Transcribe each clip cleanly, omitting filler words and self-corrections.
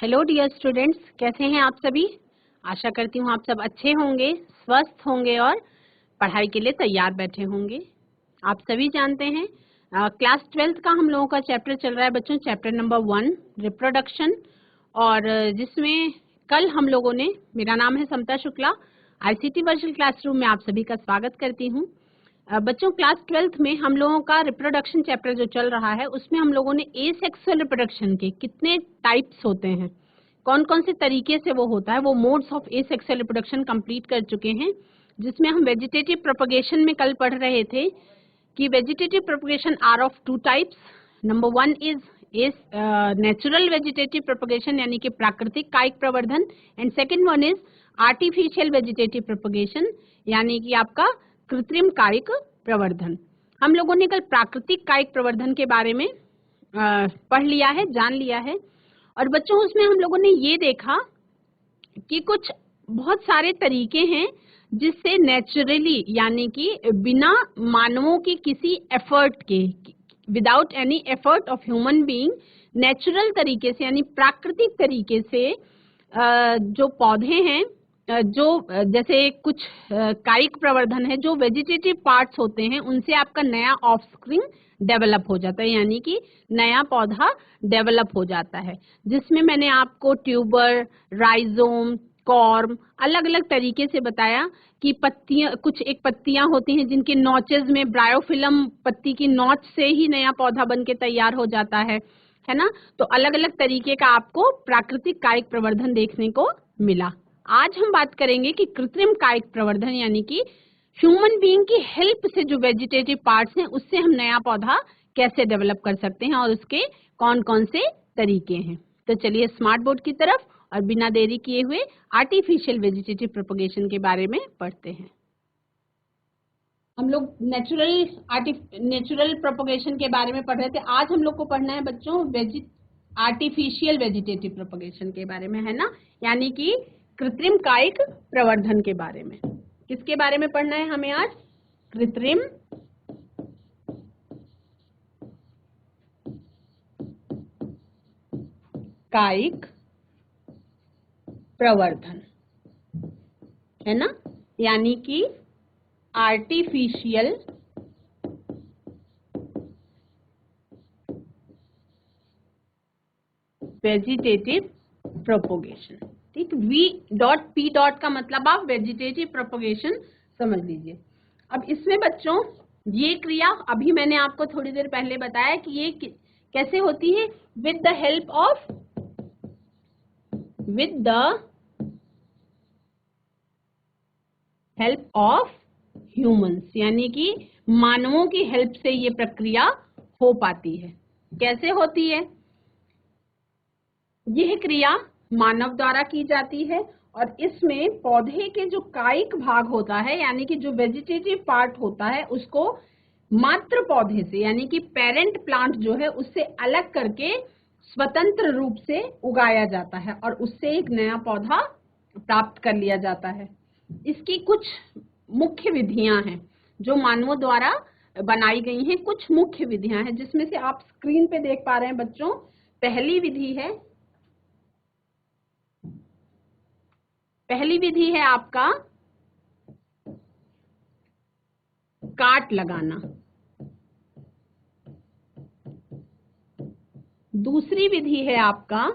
Hello dear students, कैसे हैं आप सभी। आशा करती हूँ आप सब अच्छे होंगे, स्वस्थ होंगे और पढ़ाई के लिए तैयार बैठे होंगे। आप सभी जानते हैं क्लास 12th का हम लोगों का चैप्टर चल रहा है बच्चों, चैप्टर नंबर 1 रिप्रोडक्शन। और जिसमें कल हम लोगों ने, मेरा नाम है समता शुक्ला, आईसीटी वर्चुअल क्लासरूम में आप सभी का स्वागत करती हूँ। बच्चों क्लास 12th में हम लोगों का रिप्रोडक्शन चैप्टर जो चल रहा है उसमें हम लोगों ने एसेक्सुअल रिप्रोडक्शन के कितने टाइप्स होते हैं, कौन कौन से तरीके से वो होता है, वो modes of asexual reproduction complete कर चुके हैं। जिसमें हम वेजिटेटिव प्रोपगेशन में कल पढ़ रहे थे कि vegetative propagation are of two types. Number 1 is natural vegetative propagation यानी कि प्राकृतिक कायिक प्रवर्धन, and second one is artificial vegetative propagation यानी कि आपका कृत्रिम कायिक प्रवर्धन। हम लोगों ने कल प्राकृतिक कायिक प्रवर्धन के बारे में पढ़ लिया है, जान लिया है। और बच्चों उसमें हम लोगों ने ये देखा कि कुछ बहुत सारे तरीके हैं जिससे नेचुरली यानी कि बिना मानवों की किसी एफर्ट के, without any effort of human being, natural तरीके से यानी प्राकृतिक तरीके से जो पौधे हैं, जो जैसे कुछ कायिक प्रवर्धन है, जो वेजिटेटिव पार्ट्स होते हैं उनसे आपका नया ऑफस्प्रिंग डेवलप हो जाता है यानी कि नया पौधा डेवलप हो जाता है। जिसमें मैंने आपको ट्यूबर, राइजोम, कॉर्म अलग अलग तरीके से बताया कि पत्तियां, कुछ एक पत्तियां होती हैं जिनके नॉचेस में ब्रायोफिलम, पत्ती की नॉच से ही नया पौधा बन के तैयार हो जाता है ना। तो अलग अलग तरीके का आपको प्राकृतिक कायिक प्रवर्धन देखने को मिला। आज हम बात करेंगे कि कृत्रिम कायिक प्रवर्धन यानी कि ह्यूमन बीइंग की हेल्प से जो वेजिटेटिव पार्ट्स हैं उससे हम नया पौधा कैसे डेवलप कर सकते हैं और उसके कौन कौन से तरीके हैं। तो चलिए स्मार्ट बोर्ड की तरफ और बिना देरी किए हुए आर्टिफिशियल वेजिटेटिव प्रोपगेशन के बारे में पढ़ते हैं। हम लोग नेचुरल प्रोपगेशन के बारे में पढ़ रहे थे। आज हम लोग को पढ़ना है बच्चों आर्टिफिशियल वेजिटेटिव प्रोपगेशन के बारे में, है ना, यानी कि कृत्रिम कायिक प्रवर्धन के बारे में। किसके बारे में पढ़ना है हमें आज? कृत्रिम कायिक प्रवर्धन, है ना, यानी कि आर्टिफिशियल वेजिटेटिव प्रोपगेशन। ठीक, V.P. का मतलब आप वेजिटेटिव प्रोपगेशन समझ लीजिए। अब इसमें बच्चों ये क्रिया अभी मैंने आपको थोड़ी देर पहले बताया कि ये कैसे होती है, with the help of humans, यानी कि मानवों की हेल्प से ये प्रक्रिया हो पाती है। कैसे होती है? यह क्रिया मानव द्वारा की जाती है और इसमें पौधे के जो कायिक भाग होता है यानी कि जो वेजिटेटिव पार्ट होता है उसको मात्र पौधे से यानी कि पेरेंट प्लांट जो है उससे अलग करके स्वतंत्र रूप से उगाया जाता है और उससे एक नया पौधा प्राप्त कर लिया जाता है। इसकी कुछ मुख्य विधियां हैं जो मानवों द्वारा बनाई गई हैं। कुछ मुख्य विधियां हैं जिसमें से आप स्क्रीन पे देख पा रहे हैं बच्चों। पहली विधि है आपका काट लगाना। दूसरी विधि है आपका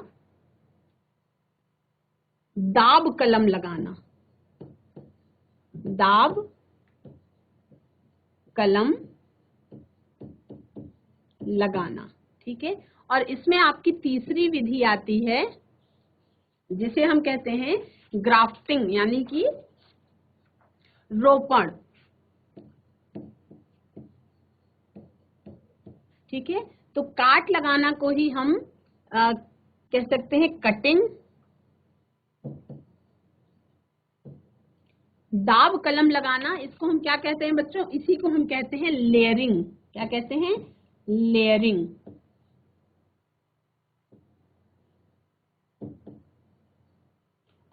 दाब कलम लगाना। दाब कलम लगाना, ठीक है। और इसमें आपकी तीसरी विधि आती है जिसे हम कहते हैं ग्राफ्टिंग यानी कि रोपण, ठीक है। तो काट लगाना को ही हम कह सकते हैं कटिंग, दाब कलम लगाना इसको हम क्या कहते हैं बच्चों? इसी को हम कहते हैं लेयरिंग। क्या कहते हैं? लेयरिंग।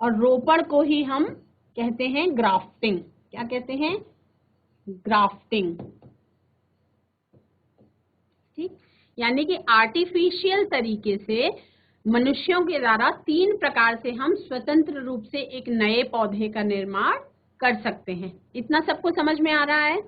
और रोपण को ही हम कहते हैं ग्राफ्टिंग। क्या कहते हैं? ग्राफ्टिंग, ठीक। यानी कि आर्टिफिशियल तरीके से मनुष्यों के द्वारा 3 प्रकार से हम स्वतंत्र रूप से एक नए पौधे का निर्माण कर सकते हैं। इतना सबको समझ में आ रहा है?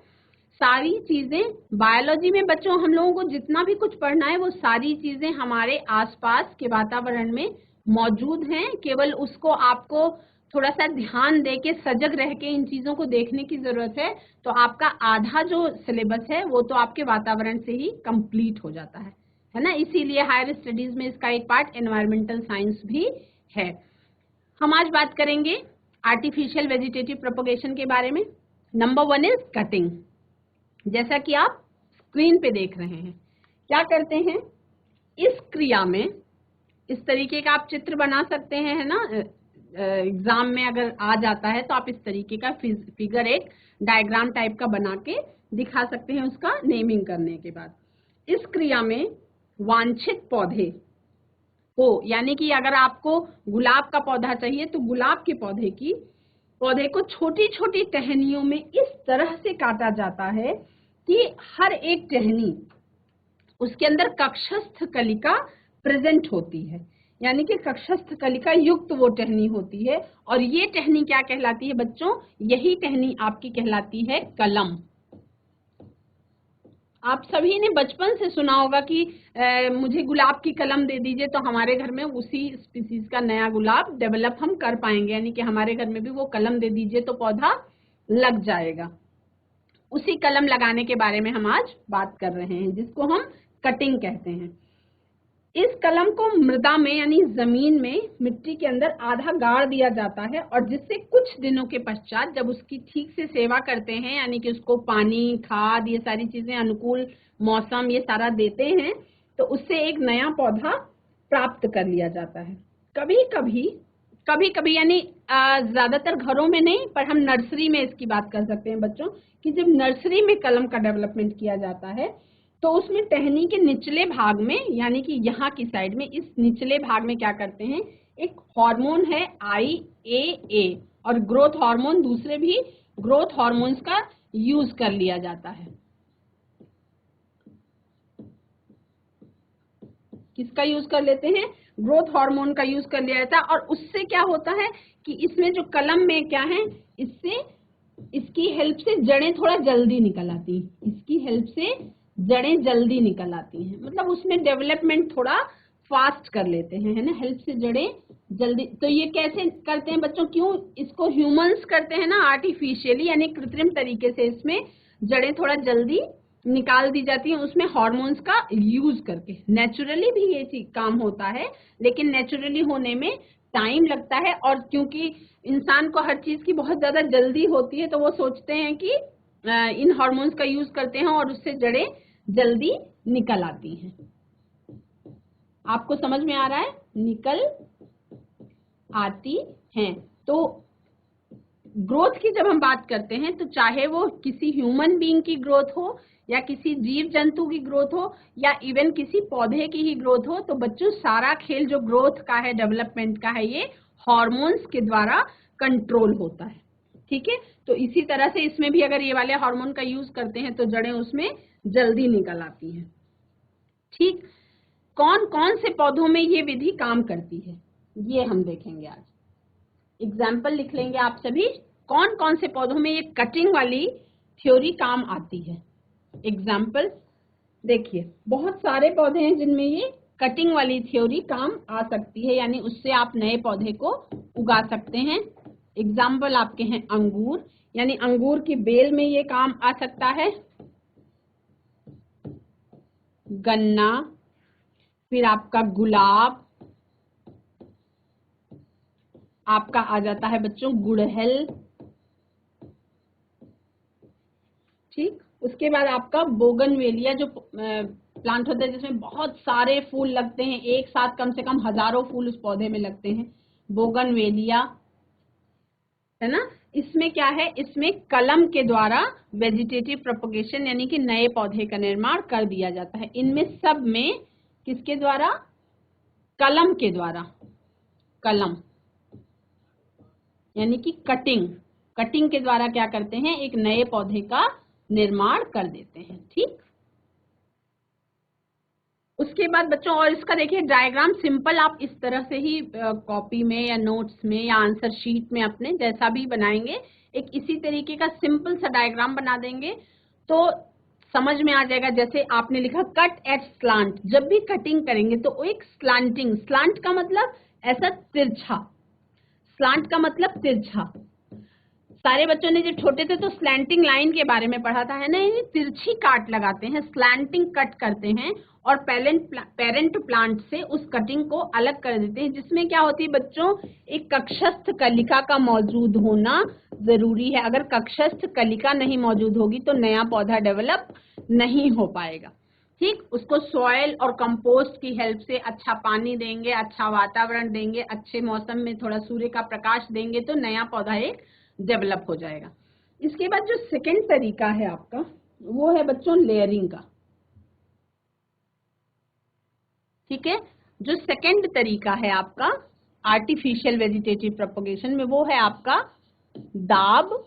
सारी चीजें बायोलॉजी में बच्चों हम लोगों को जितना भी कुछ पढ़ना है वो सारी चीजें हमारे आसपास के वातावरण में मौजूद हैं। केवल उसको आपको थोड़ा सा ध्यान दे के सजग रह के इन चीजों को देखने की जरूरत है। तो आपका आधा जो सिलेबस है वो तो आपके वातावरण से ही कंप्लीट हो जाता है ना। इसीलिए हायर स्टडीज में इसका एक पार्ट एनवायरमेंटल साइंस भी है। हम आज बात करेंगे आर्टिफिशियल वेजिटेटिव प्रोपगेशन के बारे में। Number 1 is cutting. जैसा कि आप स्क्रीन पे देख रहे हैं, क्या करते हैं इस क्रिया में, इस तरीके का आप चित्र बना सकते हैं, है ना। एग्जाम में अगर आ जाता है तो आप इस तरीके का फिगर एक डायग्राम टाइप का बना के दिखा सकते हैं उसका नेमिंग करने के बाद। इस क्रिया में वांछित पौधे को, यानी कि अगर आपको गुलाब का पौधा चाहिए तो गुलाब के पौधे को छोटी छोटी टहनियों में इस तरह से काटा जाता है कि हर एक टहनी उसके अंदर कक्षस्थ कलिका प्रेजेंट होती है, यानी कि कक्षस्थ कलिका युक्त वो टहनी होती है। और ये टहनी क्या कहलाती है बच्चों? यही टहनी आपकी कहलाती है कलम। आप सभी ने बचपन से सुना होगा कि मुझे गुलाब की कलम दे दीजिए तो हमारे घर में उसी स्पीसीज का नया गुलाब डेवलप हम कर पाएंगे, यानी कि हमारे घर में भी वो कलम दे दीजिए तो पौधा लग जाएगा। उसी कलम लगाने के बारे में हम आज बात कर रहे हैं, जिसको हम कटिंग कहते हैं। इस कलम को मृदा में यानी जमीन में मिट्टी के अंदर आधा गाड़ दिया जाता है, और जिससे कुछ दिनों के पश्चात जब उसकी ठीक से सेवा करते हैं, यानी कि उसको पानी, खाद, ये सारी चीजें, अनुकूल मौसम, ये सारा देते हैं, तो उससे एक नया पौधा प्राप्त कर लिया जाता है। कभी कभी यानी ज्यादातर घरों में नहीं, पर हम नर्सरी में इसकी बात कर सकते हैं बच्चों, कि जब नर्सरी में कलम का डेवलपमेंट किया जाता है तो उसमें टहनी के निचले भाग में, यानी कि यहाँ की साइड में, इस निचले भाग में क्या करते हैं, एक हार्मोन है IAA, और ग्रोथ हार्मोन, दूसरे भी ग्रोथ हार्मोन्स का यूज कर लिया जाता है। किसका यूज कर लेते हैं? ग्रोथ हार्मोन का यूज कर लिया जाता है। और उससे क्या होता है कि इसमें जो कलम में क्या है, इससे इसकी हेल्प से जड़ें थोड़ा जल्दी निकल आती हैं, इसकी हेल्प से जड़ें जल्दी निकल आती हैं, मतलब उसमें डेवलपमेंट थोड़ा फास्ट कर लेते हैं, है ना, हेल्प से जड़ें जल्दी। तो ये कैसे करते हैं बच्चों? क्यों इसको ह्यूमंस करते हैं ना, आर्टिफिशियली, यानी कृत्रिम तरीके से इसमें जड़ें थोड़ा जल्दी निकाल दी जाती हैं, उसमें हार्मोन्स का यूज करके। नेचुरली भी ये काम होता है, लेकिन नेचुरली होने में टाइम लगता है, और क्योंकि इंसान को हर चीज की बहुत ज्यादा जल्दी होती है तो वो सोचते हैं कि इन हार्मोन्स का यूज करते हैं और उससे जड़ें जल्दी निकल आती हैं। आपको समझ में आ रहा है? निकल आती हैं। तो ग्रोथ की जब हम बात करते हैं तो चाहे वो किसी ह्यूमन बीइंग की ग्रोथ हो, या किसी जीव जंतु की ग्रोथ हो, या इवन किसी पौधे की ही ग्रोथ हो, तो बच्चों सारा खेल जो ग्रोथ का है, डेवलपमेंट का है, ये हार्मोन्स के द्वारा कंट्रोल होता है। ठीक है, तो इसी तरह से इसमें भी अगर ये वाले हार्मोन का यूज करते हैं तो जड़ें उसमें जल्दी निकल आती हैं। ठीक, कौन कौन से पौधों में ये विधि काम करती है ये हम देखेंगे आज। एग्जाम्पल लिख लेंगे आप सभी, कौन कौन से पौधों में ये कटिंग वाली थ्योरी काम आती है। एग्जाम्पल देखिए, बहुत सारे पौधे हैं जिनमें ये कटिंग वाली थ्योरी काम आ सकती है, यानी उससे आप नए पौधे को उगा सकते हैं। एग्जाम्पल आपके हैं अंगूर, यानी अंगूर की बेल में ये काम आ सकता है। गन्ना, फिर आपका गुलाब, आपका आ जाता है बच्चों गुड़हल। ठीक, उसके बाद आपका बोगनवेलिया जो प्लांट होता है जिसमें बहुत सारे फूल लगते हैं, एक साथ कम से कम हजारों फूल उस पौधे में लगते हैं, बोगनवेलिया, है ना। इसमें क्या है, इसमें कलम के द्वारा वेजिटेटिव प्रोपगेशन यानी कि नए पौधे का निर्माण कर दिया जाता है। इनमें सब में किसके द्वारा? कलम के द्वारा। कलम यानी कि कटिंग के द्वारा क्या करते हैं, एक नए पौधे का निर्माण कर देते हैं। ठीक, उसके बाद बच्चों, और इसका देखिए डायग्राम सिंपल आप इस तरह से ही कॉपी में या नोट्स में या आंसर शीट में अपने जैसा भी बनाएंगे, एक इसी तरीके का सिंपल सा डायग्राम बना देंगे तो समझ में आ जाएगा। जैसे आपने लिखा कट एट स्लांट, जब भी कटिंग करेंगे तो एक स्लांटिंग, स्लांट का मतलब ऐसा तिरछा, स्लांट का मतलब तिरछा। सारे बच्चों ने जब छोटे थे तो स्लैंटिंग लाइन के बारे में पढ़ा था, है ना, ये तिरछी काट लगाते हैं, स्लैंटिंग कट करते हैं और पेरेंट प्लांट से उस कटिंग को अलग कर देते हैं, जिसमें क्या होती है बच्चों, एक कक्षस्थ कलिका का मौजूद होना जरूरी है। अगर कक्षस्थ कलिका नहीं मौजूद होगी तो नया पौधा डेवलप नहीं हो पाएगा। ठीक, उसको सॉइल और कंपोस्ट की हेल्प से अच्छा पानी देंगे, अच्छा वातावरण देंगे, अच्छे मौसम में थोड़ा सूर्य का प्रकाश देंगे तो नया पौधा एक डेवलप हो जाएगा। इसके बाद जो सेकंड तरीका है आपका वो है बच्चों लेयरिंग का। ठीक है, जो सेकंड तरीका है आपका आर्टिफिशियल वेजिटेटिव प्रोपगेशन में वो है आपका दाब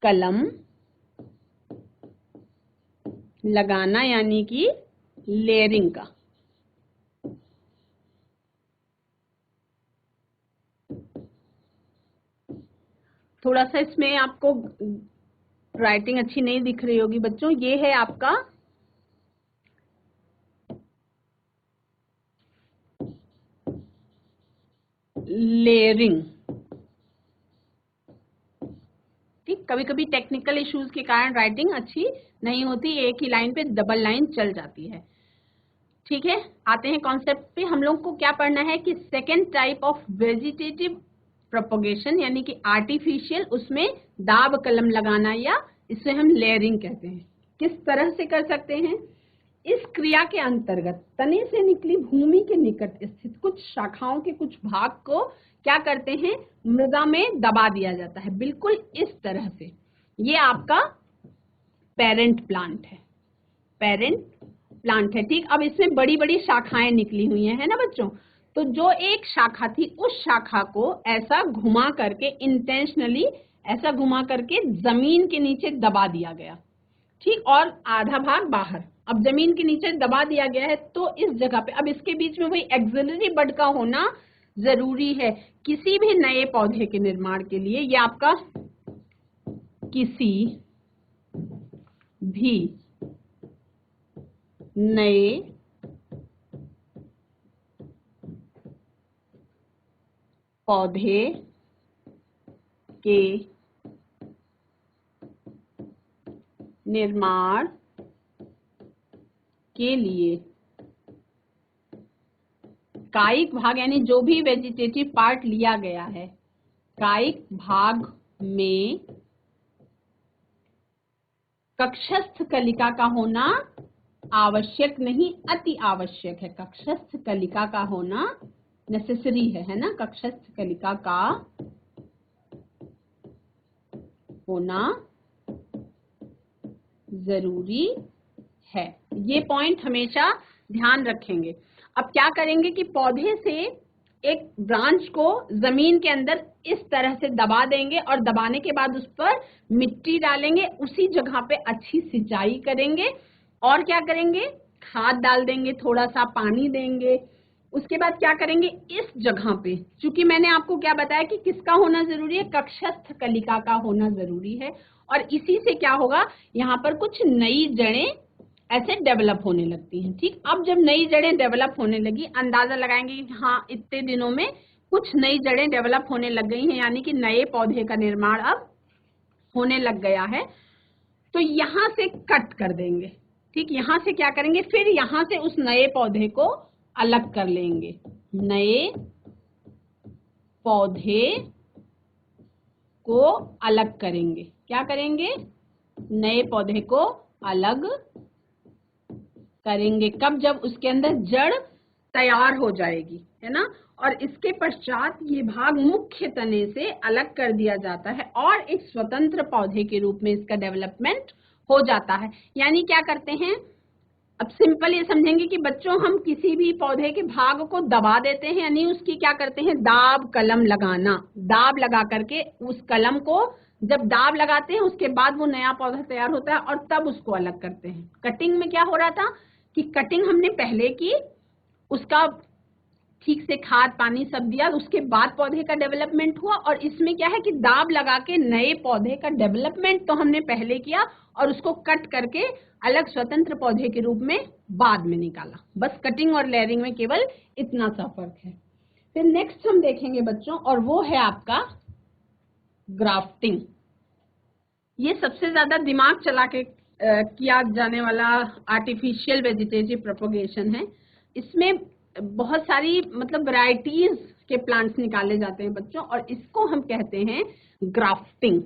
कलम लगाना, यानी कि लेयरिंग का। थोड़ा सा इसमें आपको राइटिंग अच्छी नहीं दिख रही होगी बच्चों, ये है आपका लेयरिंग। ठीक, कभी कभी टेक्निकल इश्यूज के कारण राइटिंग अच्छी नहीं होती, एक ही लाइन पे डबल लाइन चल जाती है। ठीक है, आते हैं कॉन्सेप्ट पे। हम लोग को क्या पढ़ना है कि second type of vegetative propagation यानी कि आर्टिफिशियल, उसमें दाब कलम लगाना या इसे हम लेयरिंग कहते हैं। किस तरह से कर सकते हैं? इस क्रिया के अंतर्गत तने से निकली भूमि के निकट स्थित कुछ शाखाओं के कुछ भाग को क्या करते हैं, मृदा में दबा दिया जाता है, बिल्कुल इस तरह से। ये आपका पेरेंट प्लांट है, पेरेंट प्लांट है। ठीक, अब इसमें बड़ी बड़ी शाखाएं निकली हुई हैं, है ना बच्चों। तो जो एक शाखा थी उस शाखा को ऐसा घुमा करके, इंटेंशनली ऐसा घुमा करके जमीन के नीचे दबा दिया गया। ठीक, और आधा भाग बाहर। अब जमीन के नीचे दबा दिया गया है तो इस जगह पे अब इसके बीच में वही एक्सिलरी बड का होना जरूरी है किसी भी नए पौधे के निर्माण के लिए। ये आपका किसी भी नए पौधे के निर्माण के लिए कायिक भाग, यानी जो भी वेजिटेटिव पार्ट लिया गया है, कायिक भाग में कक्षस्थ कलिका का होना आवश्यक नहीं, अति आवश्यक है। कक्षस्थ कलिका का होना नेसेसरी है ना, कक्षस्थ कलिका का होना जरूरी है। ये पॉइंट हमेशा ध्यान रखेंगे। अब क्या करेंगे कि पौधे से एक ब्रांच को जमीन के अंदर इस तरह से दबा देंगे और दबाने के बाद उस पर मिट्टी डालेंगे, उसी जगह पे अच्छी सिंचाई करेंगे और क्या करेंगे, खाद डाल देंगे, थोड़ा सा पानी देंगे। उसके बाद क्या करेंगे, इस जगह पे, चूंकि मैंने आपको क्या बताया कि किसका होना जरूरी है, कक्षस्थ कलिका का होना जरूरी है। और इसी से क्या होगा, यहाँ पर कुछ नई जड़ें ऐसे डेवलप होने लगती हैं। ठीक, अब जब नई जड़ें डेवलप होने लगी, अंदाजा लगाएंगे कि हाँ इतने दिनों में कुछ नई जड़ें डेवलप होने लग गई हैं, यानी कि नए पौधे का निर्माण अब होने लग गया है। तो यहाँ से कट कर देंगे। ठीक, यहाँ से क्या करेंगे, फिर यहाँ से उस नए पौधे को अलग कर लेंगे, नए पौधे को अलग करेंगे। क्या करेंगे, नए पौधे को अलग करेंगे। कब, जब उसके अंदर जड़ तैयार हो जाएगी, है ना। और इसके पश्चात ये भाग मुख्य तने से अलग कर दिया जाता है और एक स्वतंत्र पौधे के रूप में इसका डेवलपमेंट हो जाता है। यानी क्या करते हैं, अब सिंपल ये समझेंगे कि बच्चों हम किसी भी पौधे के भाग को दबा देते हैं, यानी उसकी क्या करते हैं, दाब कलम लगाना। दाब लगा करके उस कलम को जब दाब लगाते हैं उसके बाद वो नया पौधा तैयार होता है और तब उसको अलग करते हैं। कटिंग में क्या हो रहा था कि कटिंग हमने पहले की, उसका ठीक से खाद पानी सब दिया, उसके बाद पौधे का डेवलपमेंट हुआ। और इसमें क्या है कि दाब लगा के नए पौधे का डेवलपमेंट तो हमने पहले किया और उसको कट करके अलग स्वतंत्र पौधे के रूप में बाद में निकाला। बस कटिंग और लेयरिंग में केवल इतना सा फर्क है। फिर नेक्स्ट हम देखेंगे बच्चों, और वो है आपका ग्राफ्टिंग। ये सबसे ज्यादा दिमाग चला के किया जाने वाला आर्टिफिशियल वेजिटेटिव प्रोपगेशन है। इसमें बहुत सारी मतलब वैरायटीज के प्लांट्स निकाले जाते हैं बच्चों, और इसको हम कहते हैं ग्राफ्टिंग।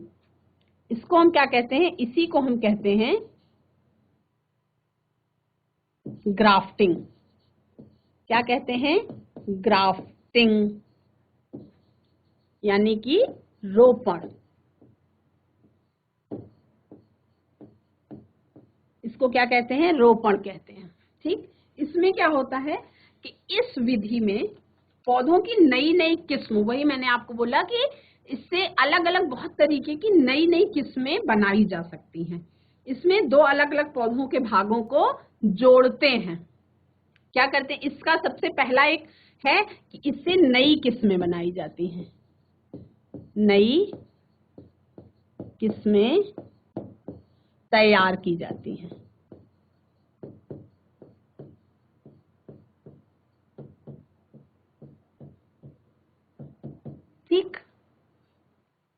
इसको हम क्या कहते हैं? इसी को हम कहते हैं ग्राफ्टिंग। क्या कहते हैं? ग्राफ्टिंग, यानी कि रोपण। इसको क्या कहते हैं? रोपण कहते हैं। ठीक, इसमें क्या होता है कि इस विधि में पौधों की नई नई किस्म, वही मैंने आपको बोला कि इससे अलग अलग बहुत तरीके की नई नई किस्में बनाई जा सकती हैं। इसमें दो अलग अलग पौधों के भागों को जोड़ते हैं। क्या करते हैं? इसका सबसे पहला एक है कि इससे नई किस्में बनाई जाती हैं। नई किस्में तैयार की जाती हैं। ठीक,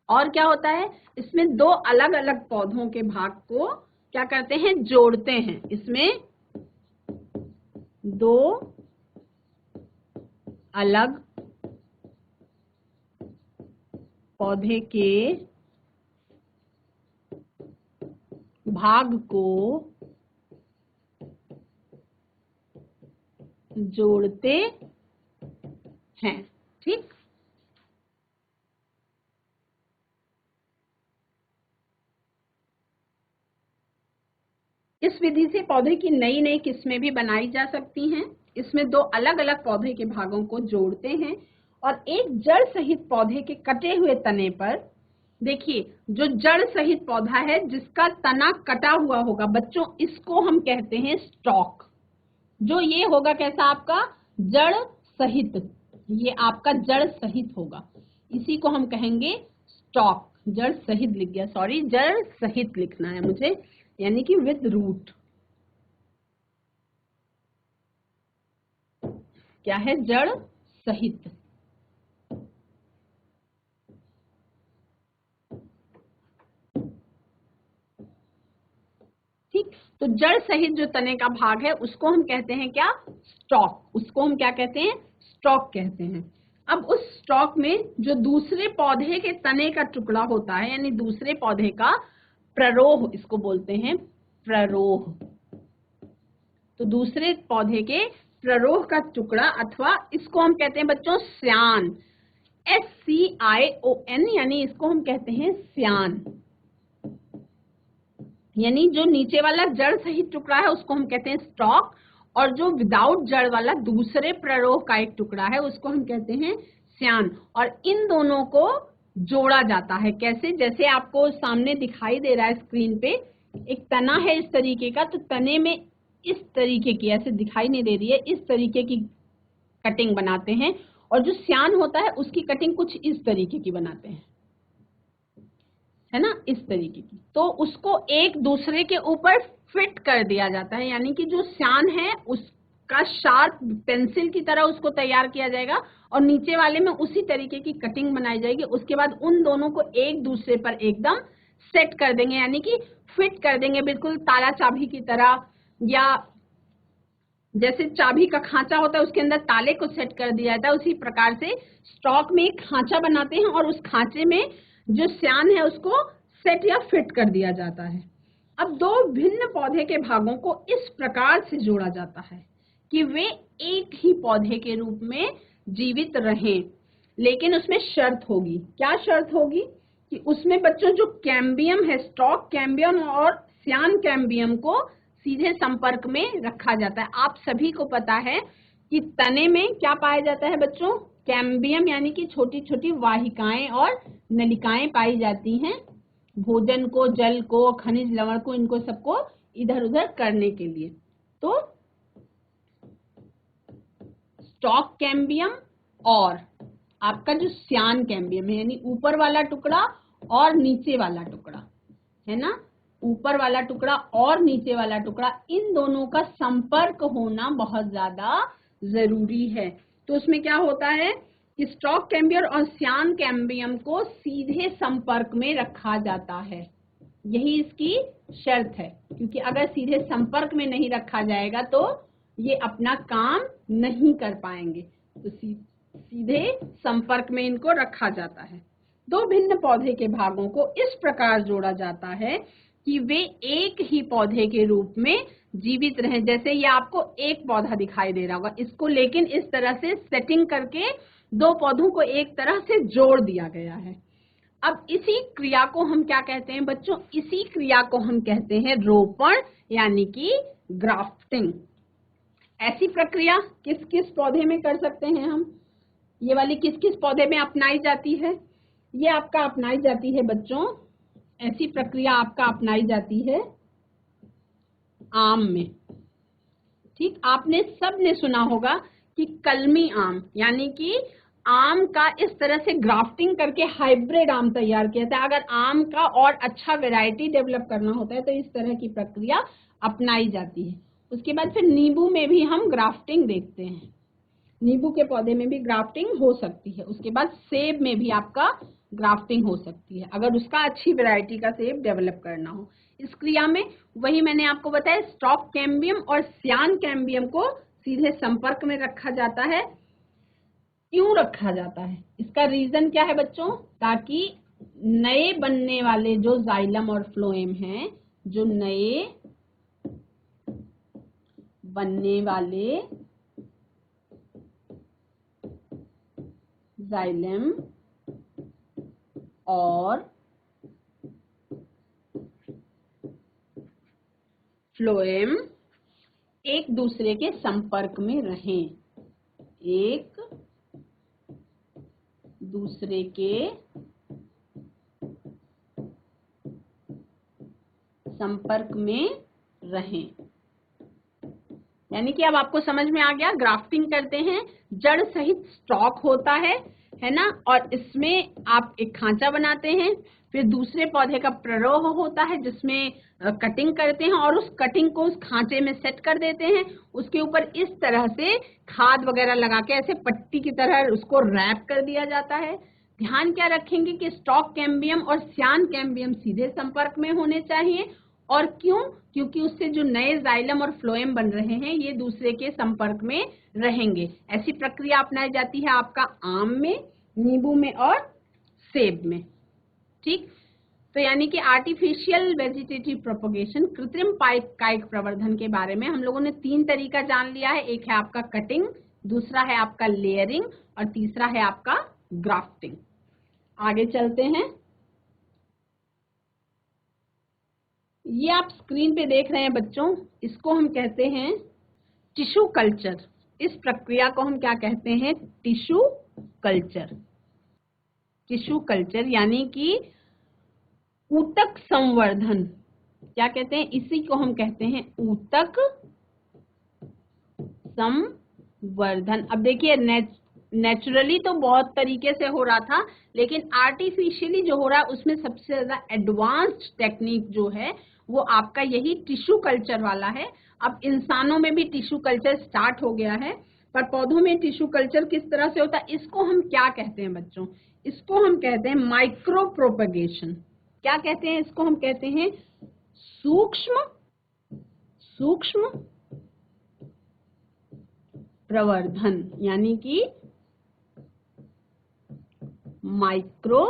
और क्या होता है? इसमें दो अलग अलग पौधों के भाग को क्या करते हैं? जोड़ते हैं। इसमें दो अलग पौधे के भाग को जोड़ते हैं। ठीक, इस विधि से पौधे की नई नई किस्में भी बनाई जा सकती हैं। इसमें दो अलग अलग पौधे के भागों को जोड़ते हैं और एक जड़ सहित पौधे के कटे हुए तने पर, देखिए जो जड़ सहित पौधा है जिसका तना कटा हुआ होगा बच्चों, इसको हम कहते हैं स्टॉक। जो ये होगा कैसा आपका? जड़ सहित, ये आपका जड़ सहित होगा, इसी को हम कहेंगे स्टॉक। जड़ सहित लिख गया, सॉरी, जड़ सहित लिखना है मुझे, यानी कि विद रूट। क्या है? जड़ सहित। ठीक, तो जड़ सहित जो तने का भाग है उसको हम कहते हैं क्या? स्टॉक। उसको हम क्या कहते हैं? स्टॉक कहते हैं। अब उस स्टॉक में जो दूसरे पौधे के तने का टुकड़ा होता है, यानी दूसरे पौधे का प्ररोह, इसको बोलते हैं प्ररोह। तो दूसरे पौधे के प्ररोह का टुकड़ा, अथवा इसको हम कहते हैं बच्चों स्यान, SCION, यानी इसको हम कहते हैं स्यान। यानी जो नीचे वाला जड़ सहित टुकड़ा है उसको हम कहते हैं स्टॉक, और जो विदाउट जड़ वाला दूसरे प्ररोह का एक टुकड़ा है उसको हम कहते हैं स्यान। और इन दोनों को जोड़ा जाता है। कैसे? जैसे आपको सामने दिखाई दे रहा है स्क्रीन पे, एक तना है इस तरीके का, तो तने में इस तरीके की, ऐसे दिखाई नहीं दे रही है, इस तरीके की कटिंग बनाते हैं, और जो स्यान होता है उसकी कटिंग कुछ इस तरीके की बनाते हैं, है ना, इस तरीके की। तो उसको एक दूसरे के ऊपर फिट कर दिया जाता है, यानी कि जो स्यान है उसका शार्प पेंसिल की तरह उसको तैयार किया जाएगा और नीचे वाले में उसी तरीके की कटिंग बनाई जाएगी। उसके बाद उन दोनों को एक दूसरे पर एकदम सेट कर देंगे, यानी कि फिट कर देंगे, बिल्कुल ताला चाबी की तरह, या जैसे चाबी का खांचा होता है उसके अंदर ताले को सेट कर दिया जाता है, उसी प्रकार से स्टॉक में एक खांचा बनाते हैं और उस खांचे में जो स्यान है उसको सेट या फिट कर दिया जाता है। अब दो भिन्न पौधे के भागों को इस प्रकार से जोड़ा जाता है कि वे एक ही पौधे के रूप में जीवित रहें, लेकिन उसमें शर्त होगी। क्या शर्त होगी? कि उसमें बच्चों जो कैम्बियम है, स्टॉक कैम्बियम और स्यान कैम्बियम को सीधे संपर्क में रखा जाता है। आप सभी को पता है कि तने में क्या पाया जाता है बच्चों? कैम्बियम, यानी कि छोटी छोटी वाहिकाएं और नलिकाएं पाई जाती हैं। भोजन को, जल को, खनिज लवण को, इनको सबको इधर उधर करने के लिए। तो स्टॉक कैम्बियम और आपका जो श्यान कैम्बियम है, यानी ऊपर वाला टुकड़ा और नीचे वाला टुकड़ा है ना, ऊपर वाला टुकड़ा और नीचे वाला टुकड़ा, इन दोनों का संपर्क होना बहुत ज्यादा जरूरी है। तो उसमें क्या होता है कि स्टॉक कैम्बियम और श्यान कैम्बियम को सीधे संपर्क में रखा जाता है, यही इसकी शर्त है, क्योंकि अगर सीधे संपर्क में नहीं रखा जाएगा तो ये अपना काम नहीं कर पाएंगे। तो सीधे संपर्क में इनको रखा जाता है। दो भिन्न पौधे के भागों को इस प्रकार जोड़ा जाता है कि वे एक ही पौधे के रूप में जीवित रहें। जैसे ये आपको एक पौधा दिखाई दे रहा होगा, इसको लेकिन इस तरह से सेटिंग करके दो पौधों को एक तरह से जोड़ दिया गया है। अब इसी क्रिया को हम क्या कहते हैं बच्चों? इसी क्रिया को हम कहते हैं रोपण, यानी कि ग्राफ्टिंग। ऐसी प्रक्रिया किस किस पौधे में कर सकते हैं हम? ये वाली किस किस पौधे में अपनाई जाती है? ये आपका अपनाई जाती है बच्चों, ऐसी प्रक्रिया आपका अपनाई जाती है आम में। ठीक, आपने सबने सुना होगा कि कलमी आम, यानी कि आम का इस तरह से ग्राफ्टिंग करके हाइब्रिड आम तैयार किया था। अगर आम का और अच्छा वैरायटी डेवलप करना होता है तो इस तरह की प्रक्रिया अपनाई जाती है। उसके बाद फिर नींबू में भी हम ग्राफ्टिंग देखते हैं, नींबू के पौधे में भी ग्राफ्टिंग हो सकती है। उसके बाद सेब में भी आपका ग्राफ्टिंग हो सकती है, अगर उसका अच्छी वैरायटी का सेब डेवलप करना हो। इस क्रिया में वही मैंने आपको बताया, स्टॉक कैम्बियम और श्यान कैम्बियम को सीधे संपर्क में रखा जाता है। क्यों रखा जाता है? इसका रीजन क्या है बच्चों? ताकि नए बनने वाले जो जाइलम और फ्लोएम हैं, जो नए बनने वाले जाइलम और फ्लोएम एक दूसरे के संपर्क में रहें, एक दूसरे के संपर्क में रहें। यानी कि अब आपको समझ में आ गया, ग्राफ्टिंग करते हैं, जड़ सहित स्टॉक होता है ना, और इसमें आप एक खांचा बनाते हैं, फिर दूसरे पौधे का प्ररोह होता है जिसमें कटिंग करते हैं और उस कटिंग को उस खांचे में सेट कर देते हैं। उसके ऊपर इस तरह से खाद वगैरह लगा के ऐसे पट्टी की तरह उसको रैप कर दिया जाता है। ध्यान क्या रखेंगे कि स्टॉक कैम्बियम और श्यान कैम्बियम सीधे संपर्क में होने चाहिए। और क्यों? क्योंकि उससे जो नए जाइलम और फ्लोएम बन रहे हैं ये दूसरे के संपर्क में रहेंगे। ऐसी प्रक्रिया अपनाई जाती है आपका आम में, नींबू में और सेब में। ठीक, तो यानी कि आर्टिफिशियल वेजिटेटिव प्रोपगेशन, कृत्रिम कायिक प्रवर्धन के बारे में हम लोगों ने 3 तरीका जान लिया है। एक है आपका कटिंग, दूसरा है आपका लेयरिंग और तीसरा है आपका ग्राफ्टिंग। आगे चलते हैं। ये आप स्क्रीन पे देख रहे हैं बच्चों, इसको हम कहते हैं टिश्यू कल्चर। इस प्रक्रिया को हम क्या कहते हैं? Tissue culture. टिश्यू कल्चर यानी कि ऊतक संवर्धन। क्या कहते हैं? इसी को हम कहते हैं ऊतक संवर्धन। अब देखिए, नेचुरली तो बहुत तरीके से हो रहा था, लेकिन आर्टिफिशियली जो हो रहा है उसमें सबसे ज्यादा एडवांस्ड टेक्निक जो है वो आपका यही टिश्यू कल्चर वाला है। अब इंसानों में भी टिश्यू कल्चर स्टार्ट हो गया है, पर पौधों में टिश्यू कल्चर किस तरह से होता है इसको हम क्या कहते हैं बच्चों? इसको हम कहते हैं माइक्रो प्रोपगेशन। क्या कहते हैं इसको? हम कहते हैं सूक्ष्म प्रवर्धन, यानी कि माइक्रो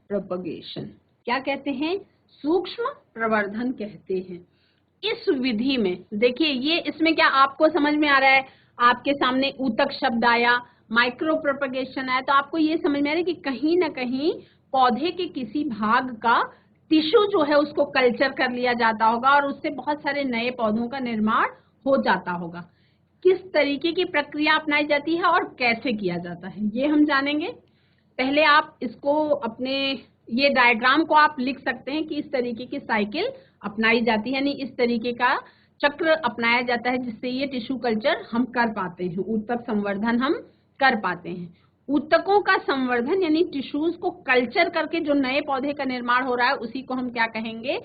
प्रोपगेशन। क्या कहते हैं? सूक्ष्म प्रवर्धन कहते हैं। इस विधि में देखिए, ये इसमें क्या आपको समझ में आ रहा है? आपके सामने ऊतक शब्द आया, माइक्रो प्रोपगेशन आया, तो आपको ये समझ में आ रहा है कि कहीं ना कहीं पौधे के किसी भाग का टिश्यू जो है उसको कल्चर कर लिया जाता होगा और उससे बहुत सारे नए पौधों का निर्माण हो जाता होगा। किस तरीके की प्रक्रिया अपनाई जाती है और कैसे किया जाता है, ये हम जानेंगे। पहले आप इसको अपने ये डायग्राम को आप लिख सकते हैं कि इस तरीके की साइकिल अपनाई जाती है, यानी इस तरीके का चक्र अपनाया जाता है जिससे ये टिश्यू कल्चर हम कर पाते हैं, ऊतक संवर्धन हम कर पाते हैं। ऊतकों का संवर्धन यानी टिश्यूज को कल्चर करके जो नए पौधे का निर्माण हो रहा है उसी को हम क्या कहेंगे,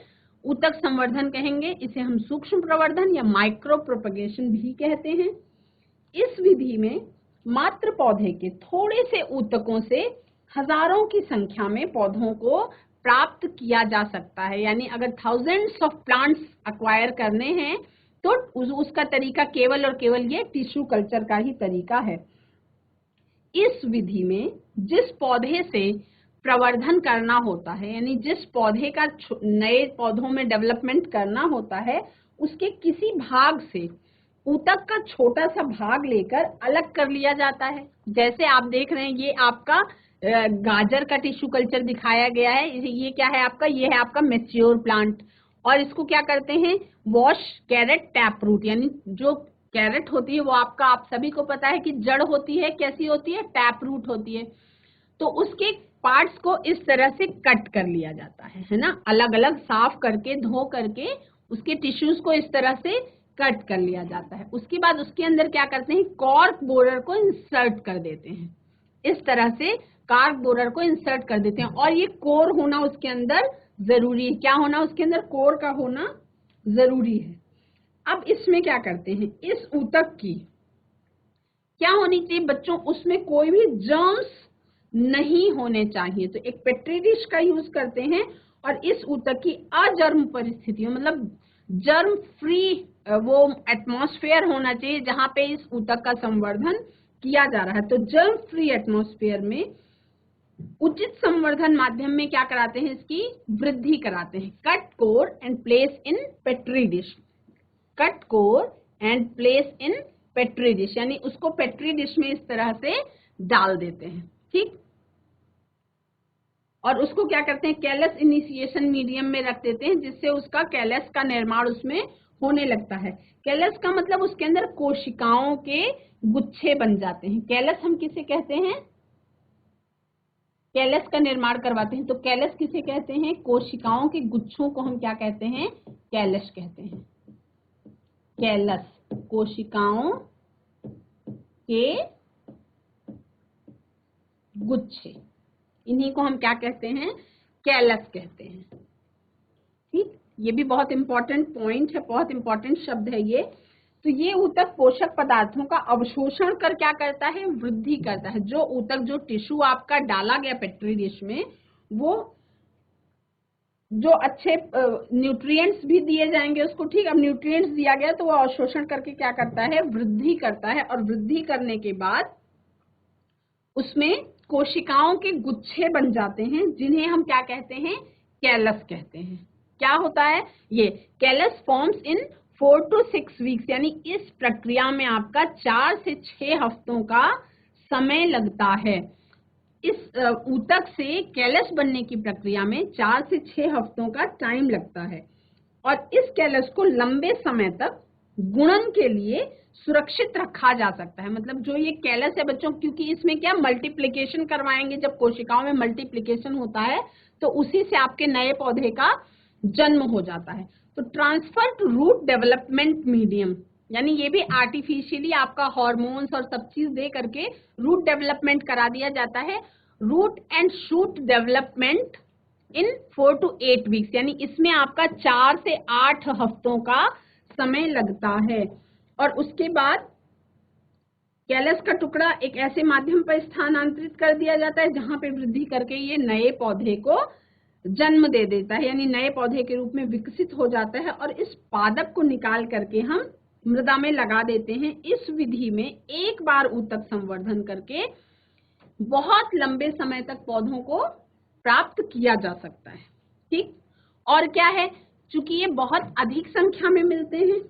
ऊतक संवर्धन कहेंगे। इसे हम सूक्ष्म प्रवर्धन या माइक्रो प्रोपगेशन भी कहते हैं। इस विधि में मात्र पौधे के थोड़े से ऊतकों से हजारों की संख्या में पौधों को प्राप्त किया जा सकता है, यानी अगर थाउजेंड्स ऑफ प्लांट्स अक्वायर करने हैं तो उसका तरीका केवल और केवल ये टिश्यू कल्चर का ही तरीका है। इस विधि में जिस पौधे से प्रवर्धन करना होता है, यानी जिस पौधे का नए पौधों में डेवलपमेंट करना होता है, उसके किसी भाग से ऊतक का छोटा सा भाग लेकर अलग कर लिया जाता है। जैसे आप देख रहे हैं ये आपका गाजर का टिश्यू कल्चर दिखाया गया है। ये क्या है आपका, ये है आपका मैच्योर प्लांट, और इसको क्या करते हैं, वॉश कैरेट टैप रूट, यानी जो कैरेट होती है वो आपका, आप सभी को पता है कि जड़ होती है, कैसी होती है, टैप रूट होती है। तो उसके पार्ट्स को इस तरह से कट कर लिया जाता है ना, अलग अलग साफ करके धो करके उसके टिश्यूज को इस तरह से कट कर लिया जाता है। उसके बाद उसके अंदर क्या करते हैं, कॉर्क बोरर को इंसर्ट कर देते हैं। इस तरह से कॉर्क बोरर को इंसर्ट कर देते हैं, और ये कोर होना उसके अंदर जरूरी है। क्या होना उसके अंदर, कोर का होना जरूरी है। अब इसमें क्या करते हैं, इस ऊतक की क्या होनी चाहिए बच्चों, उसमें कोई भी जर्म्स नहीं होने चाहिए। तो एक पेट्री डिश का यूज करते हैं, और इस ऊतक की अजर्म परिस्थितियों, मतलब जर्म फ्री वो एटमॉस्फेयर होना चाहिए जहां पे इस ऊतक का संवर्धन किया जा रहा है। तो जर्म फ्री एटमॉस्फेयर में उचित संवर्धन माध्यम में क्या कराते हैं, इसकी वृद्धि कराते हैं। Cut core and place in petri dish, cut core and place in petri dish, यानी उसको पेट्री डिश में इस तरह से डाल देते हैं, ठीक। और उसको क्या करते हैं, कैलस इनिशिएशन मीडियम में रख देते हैं, जिससे उसका कैलस का निर्माण उसमें होने लगता है। कैलस का मतलब उसके अंदर कोशिकाओं के गुच्छे बन जाते हैं। कैलस हम किसे कहते हैं, कैलस का निर्माण करवाते हैं। तो कैलस किसे कहते हैं, कोशिकाओं के गुच्छों को हम क्या कहते हैं, कैलस कहते हैं। कैलस कोशिकाओं के गुच्छे, इन्हीं को हम क्या कहते हैं, कैलस कहते हैं, ठीक। ये भी बहुत इंपॉर्टेंट पॉइंट है, बहुत इंपॉर्टेंट शब्द है ये। तो ये ऊतक पोषक पदार्थों का अवशोषण कर क्या करता है, वृद्धि करता है। जो ऊतक, जो टिश्यू आपका डाला गया पेट्री डिश में, वो जो अच्छे न्यूट्रिएंट्स भी दिए जाएंगे उसको, ठीक। अब न्यूट्रिएंट्स दिया गया तो वो अवशोषण करके क्या करता है, वृद्धि करता है, और वृद्धि करने के बाद उसमें कोशिकाओं के गुच्छे बन जाते हैं, जिन्हें हम क्या कहते हैं, कैलस कहते हैं। क्या होता है ये, callus forms in 4 to 6 weeks, यानी इस प्रक्रिया में आपका 4 से 6 हफ्तों का समय लगता है। इस ऊतक से कैलस बनने की प्रक्रिया में 4 से 6 हफ्तों का टाइम लगता है, और इस कैलस को लंबे समय तक गुणन के लिए सुरक्षित रखा जा सकता है। मतलब जो ये कैलस है बच्चों, क्योंकि इसमें क्या मल्टीप्लिकेशन करवाएंगे, जब कोशिकाओं में मल्टीप्लिकेशन होता है तो उसी से आपके नए पौधे का जन्म हो जाता है। तो transfer to root development medium, यानी ये भी आर्टिफिशियली आपका हार्मोन्स और सब चीज दे करके रूट डेवलपमेंट करा दिया जाता है। Root and shoot development in 4 to 8 weeks, यानी इसमें आपका 4 से 8 हफ्तों का समय लगता है। और उसके बाद कैलस का टुकड़ा एक ऐसे माध्यम पर स्थानांतरित कर दिया जाता है जहां पे वृद्धि करके ये नए पौधे को जन्म दे देता है, यानी नए पौधे के रूप में विकसित हो जाता है, और इस पादप को निकाल करके हम मृदा में लगा देते हैं। इस विधि में एक बार ऊतक संवर्धन करके बहुत लंबे समय तक पौधों को प्राप्त किया जा सकता है, ठीक। और क्या है, चूंकि ये बहुत अधिक संख्या में मिलते हैं,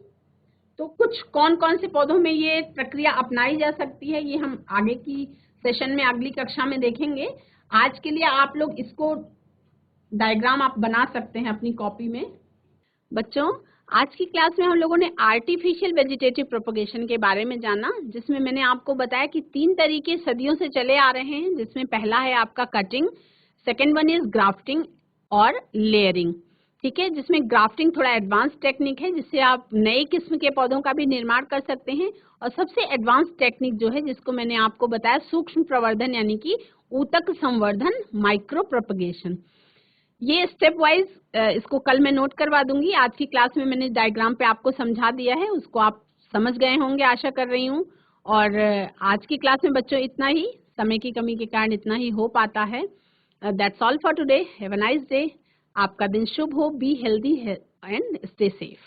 तो कुछ कौन कौन से पौधों में ये प्रक्रिया अपनाई जा सकती है, ये हम आगे की सेशन में, अगली कक्षा में देखेंगे। आज के लिए आप लोग इसको डायग्राम आप बना सकते हैं अपनी कॉपी में। बच्चों, आज की क्लास में हम लोगों ने आर्टिफिशियल वेजिटेटिव प्रोपगेशन के बारे में जाना, जिसमें मैंने आपको बताया कि 3 तरीके सदियों से चले आ रहे हैं, जिसमें पहला है आपका cutting, second one is grafting और लेयरिंग। ठीक है, जिसमें ग्राफ्टिंग थोड़ा एडवांस टेक्निक है, जिससे आप नए किस्म के पौधों का भी निर्माण कर सकते हैं। और सबसे एडवांस टेक्निक जो है, जिसको मैंने आपको बताया, सूक्ष्म प्रवर्धन यानी कि ऊतक संवर्धन, माइक्रो प्रोपगेशन। ये स्टेप वाइज इसको कल मैं नोट करवा दूंगी। आज की क्लास में मैंने डायग्राम पे आपको समझा दिया है, उसको आप समझ गए होंगे आशा कर रही हूँ। और आज की क्लास में बच्चों इतना ही, समय की कमी के कारण इतना ही हो पाता है। That's all for today. Have a nice day. आपका दिन शुभ हो। Be healthy and stay safe.